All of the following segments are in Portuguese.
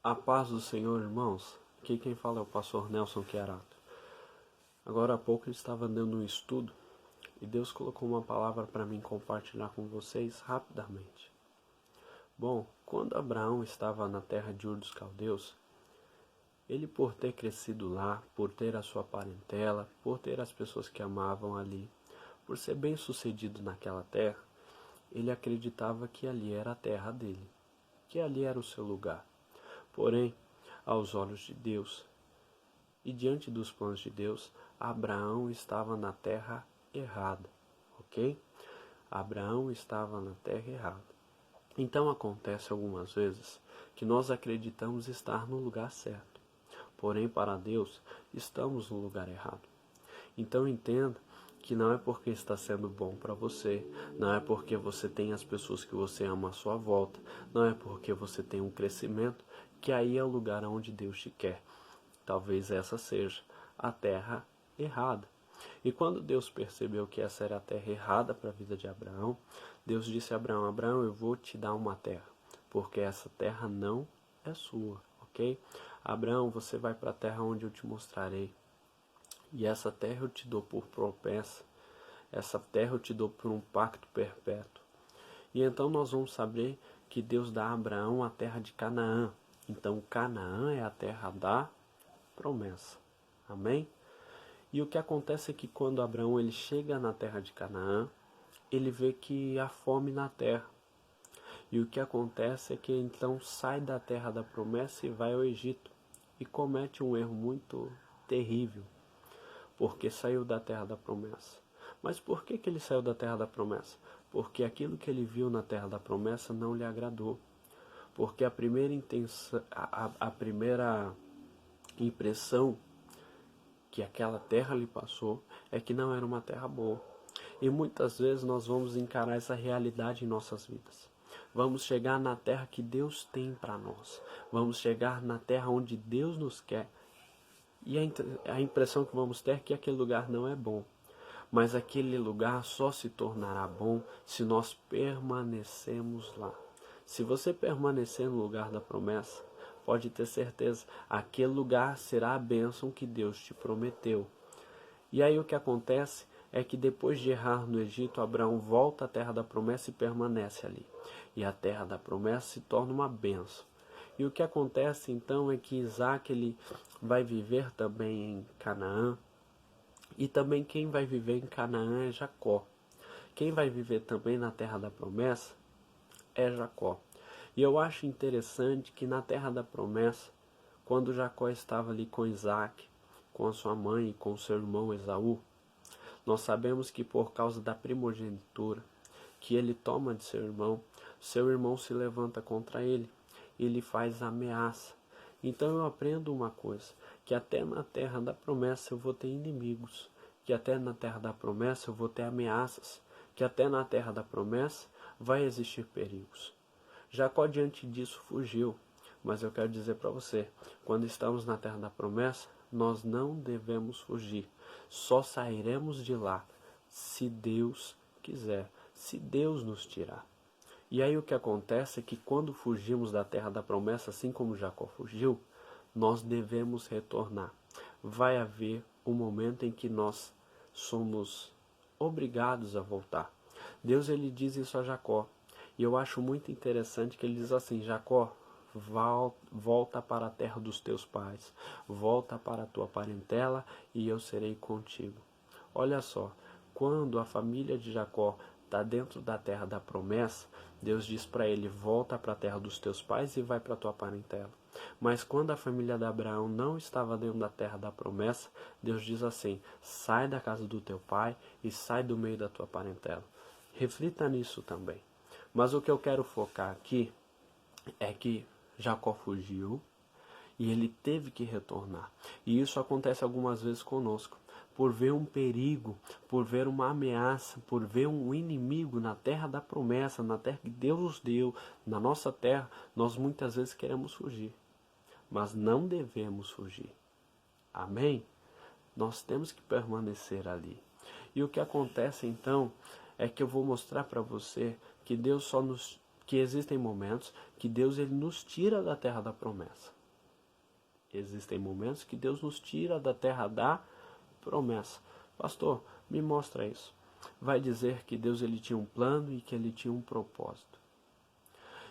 A paz do Senhor, irmãos. Aqui quem fala é o pastor Nelson Chiarato. Agora há pouco eu estava dando um estudo e Deus colocou uma palavra para mim compartilhar com vocês rapidamente. Bom, quando Abraão estava na terra de Ur dos Caldeus, ele, por ter crescido lá, por ter a sua parentela, por ter as pessoas que amavam ali, por ser bem sucedido naquela terra, ele acreditava que ali era a terra dele, que ali era o seu lugar. Porém, aos olhos de Deus e diante dos planos de Deus, Abraão estava na terra errada, ok? Abraão estava na terra errada. Então acontece algumas vezes que nós acreditamos estar no lugar certo, porém para Deus estamos no lugar errado. Então entenda que não é porque está sendo bom para você, não é porque você tem as pessoas que você ama à sua volta, não é porque você tem um crescimento, que aí é o lugar onde Deus te quer. Talvez essa seja a terra errada. E quando Deus percebeu que essa era a terra errada para a vida de Abraão, Deus disse a Abraão: Abraão, eu vou te dar uma terra, porque essa terra não é sua, ok? Abraão, você vai para a terra onde eu te mostrarei. E essa terra eu te dou por promessa, essa terra eu te dou por um pacto perpétuo. E então nós vamos saber que Deus dá a Abraão a terra de Canaã. Então Canaã é a terra da promessa. Amém? E o que acontece é que quando Abraão ele chega na terra de Canaã, ele vê que há fome na terra. E o que acontece é que então sai da terra da promessa e vai ao Egito. E comete um erro muito terrível, porque saiu da terra da promessa. Mas por que ele saiu da terra da promessa? Porque aquilo que ele viu na terra da promessa não lhe agradou. Porque a primeira impressão que aquela terra lhe passou é que não era uma terra boa. E muitas vezes nós vamos encarar essa realidade em nossas vidas. Vamos chegar na terra que Deus tem para nós. Vamos chegar na terra onde Deus nos quer. E a impressão que vamos ter é que aquele lugar não é bom. Mas aquele lugar só se tornará bom se nós permanecemos lá. Se você permanecer no lugar da promessa, pode ter certeza, aquele lugar será a bênção que Deus te prometeu. E aí o que acontece é que depois de errar no Egito, Abraão volta à terra da promessa e permanece ali. E a terra da promessa se torna uma bênção. E o que acontece então é que Isaac ele vai viver também em Canaã. E também quem vai viver em Canaã é Jacó. Quem vai viver também na terra da promessa é Jacó. E eu acho interessante que na terra da promessa, quando Jacó estava ali com Isaac, com a sua mãe e com seu irmão Esaú, nós sabemos que por causa da primogenitura que ele toma de seu irmão se levanta contra ele e lhe faz ameaça. Então eu aprendo uma coisa, que até na terra da promessa eu vou ter inimigos, que até na terra da promessa eu vou ter ameaças, que até na terra da promessa vai existir perigos. Jacó diante disso fugiu, mas eu quero dizer para você, quando estamos na terra da promessa, nós não devemos fugir, só sairemos de lá se Deus quiser, se Deus nos tirar. E aí o que acontece é que quando fugimos da terra da promessa, assim como Jacó fugiu, nós devemos retornar. Vai haver um momento em que nós somos obrigados a voltar. Deus ele diz isso a Jacó. E eu acho muito interessante que ele diz assim: Jacó, volta para a terra dos teus pais, volta para a tua parentela e eu serei contigo. Olha só, quando a família de Jacó está dentro da terra da promessa, Deus diz para ele: volta para a terra dos teus pais e vai para a tua parentela. Mas quando a família de Abraão não estava dentro da terra da promessa, Deus diz assim: sai da casa do teu pai e sai do meio da tua parentela. Reflita nisso também. Mas o que eu quero focar aqui é que Jacó fugiu e ele teve que retornar. E isso acontece algumas vezes conosco. Por ver um perigo, por ver uma ameaça, por ver um inimigo na terra da promessa, na terra que Deus nos deu, na nossa terra, nós muitas vezes queremos fugir. Mas não devemos fugir. Amém? Nós temos que permanecer ali. E o que acontece então é que eu vou mostrar para você que Deus que existem momentos que Deus ele nos tira da terra da promessa. Existem momentos que Deus nos tira da terra da promessa. Pastor, me mostra isso. Vai dizer que Deus ele tinha um plano e que ele tinha um propósito.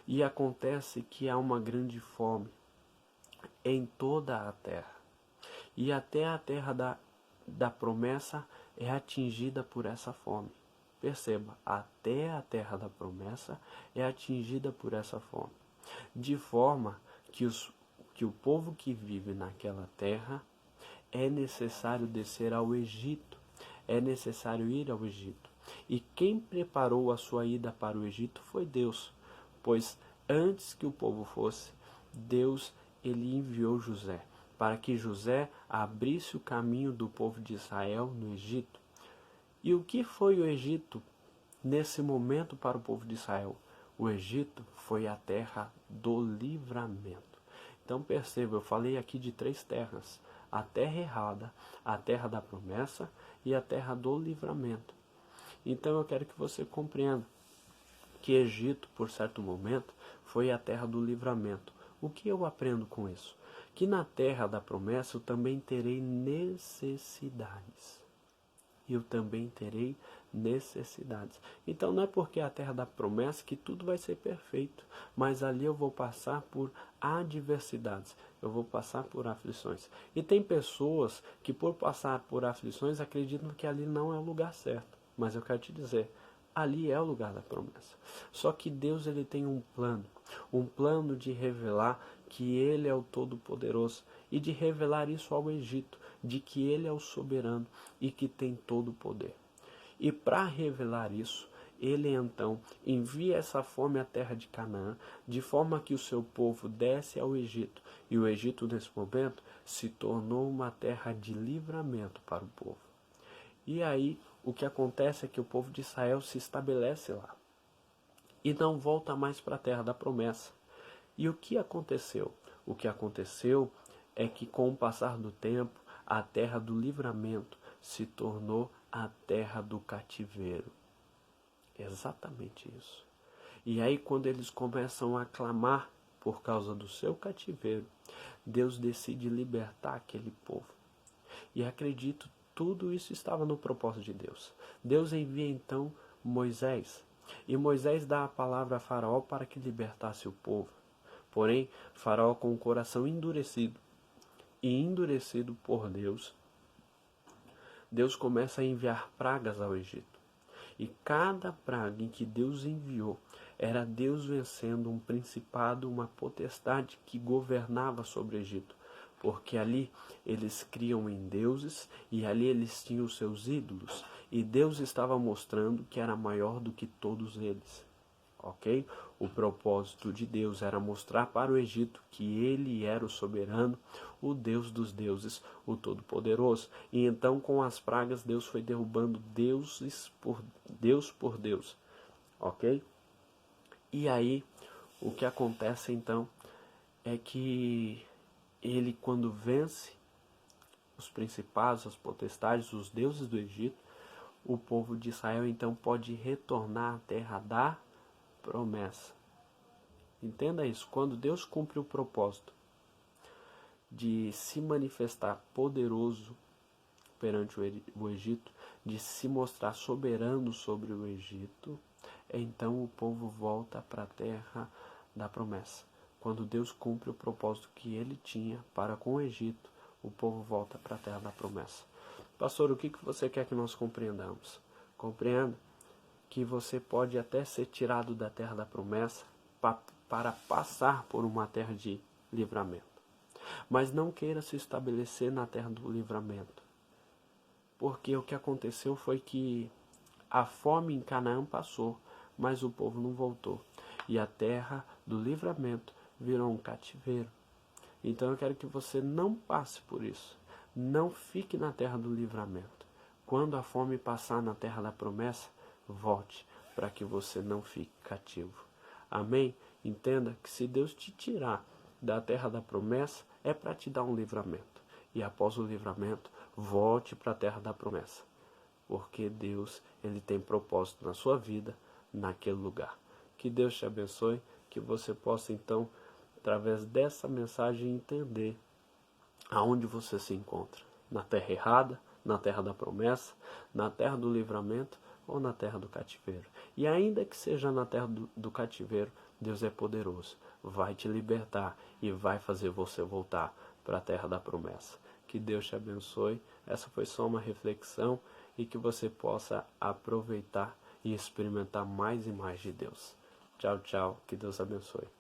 E acontece que há uma grande fome em toda a terra. E até a terra da promessa é atingida por essa fome. Perceba, até a terra da promessa é atingida por essa fome. De forma que o povo que vive naquela terra é necessário descer ao Egito. É necessário ir ao Egito. E quem preparou a sua ida para o Egito foi Deus. Pois antes que o povo fosse, Deus ele enviou José, para que José abrisse o caminho do povo de Israel no Egito. E o que foi o Egito nesse momento para o povo de Israel? O Egito foi a terra do livramento. Então perceba, eu falei aqui de 3 terras: a terra errada, a terra da promessa e a terra do livramento. Então eu quero que você compreenda que Egito, por certo momento, foi a terra do livramento. O que eu aprendo com isso? Que na terra da promessa eu também terei necessidades. Eu também terei necessidades. Então não é porque é a terra da promessa que tudo vai ser perfeito, mas ali eu vou passar por adversidades, eu vou passar por aflições. E tem pessoas que por passar por aflições acreditam que ali não é o lugar certo, mas eu quero te dizer, ali é o lugar da promessa. Só que Deus ele tem um plano de revelar que Ele é o Todo-Poderoso e de revelar isso ao Egito, de que Ele é o soberano e que tem todo o poder. E para revelar isso, Ele então envia essa fome à terra de Canaã, de forma que o seu povo desce ao Egito. E o Egito, nesse momento, se tornou uma terra de livramento para o povo. E aí, o que acontece é que o povo de Israel se estabelece lá e não volta mais para a terra da promessa. E o que aconteceu? O que aconteceu é que com o passar do tempo, a terra do livramento se tornou a terra do cativeiro. Exatamente isso. E aí quando eles começam a clamar por causa do seu cativeiro, Deus decide libertar aquele povo. E acredito, tudo isso estava no propósito de Deus. Deus envia então Moisés. E Moisés dá a palavra a Faraó para que libertasse o povo. Porém, Faraó com o coração endurecido por Deus, Deus começa a enviar pragas ao Egito. E cada praga em que Deus enviou era Deus vencendo um principado, uma potestade que governava sobre o Egito. Porque ali eles criam em deuses e ali eles tinham os seus ídolos. E Deus estava mostrando que era maior do que todos eles. Ok? O propósito de Deus era mostrar para o Egito que ele era o soberano, o Deus dos deuses, o Todo-Poderoso. E então com as pragas Deus foi derrubando Deus por Deus. Ok? E aí o que acontece então é que ele, quando vence os principados, as potestades, os deuses do Egito, o povo de Israel então pode retornar à terra da promessa. Entenda isso, quando Deus cumpre o propósito de se manifestar poderoso perante o Egito, de se mostrar soberano sobre o Egito, então o povo volta para a terra da promessa. Quando Deus cumpre o propósito que ele tinha para com o Egito, o povo volta para a terra da promessa. Pastor, o que você quer que nós compreendamos? Compreenda que você pode até ser tirado da terra da promessa para passar por uma terra de livramento. Mas não queira se estabelecer na terra do livramento. Porque o que aconteceu foi que a fome em Canaã passou, mas o povo não voltou. E a terra do livramento virou um cativeiro. Então eu quero que você não passe por isso. Não fique na terra do livramento. Quando a fome passar na terra da promessa, volte para que você não fique cativo. Amém? Entenda que se Deus te tirar da terra da promessa, é para te dar um livramento. E após o livramento, volte para a terra da promessa. Porque Deus, ele tem propósito na sua vida, naquele lugar. Que Deus te abençoe, que você possa então, através dessa mensagem, entender aonde você se encontra. Na terra errada, na terra da promessa, na terra do livramento ou na terra do cativeiro. E ainda que seja na terra do cativeiro, Deus é poderoso, vai te libertar e vai fazer você voltar para a terra da promessa. Que Deus te abençoe. Essa foi só uma reflexão e que você possa aproveitar e experimentar mais e mais de Deus. Tchau, tchau. Que Deus abençoe.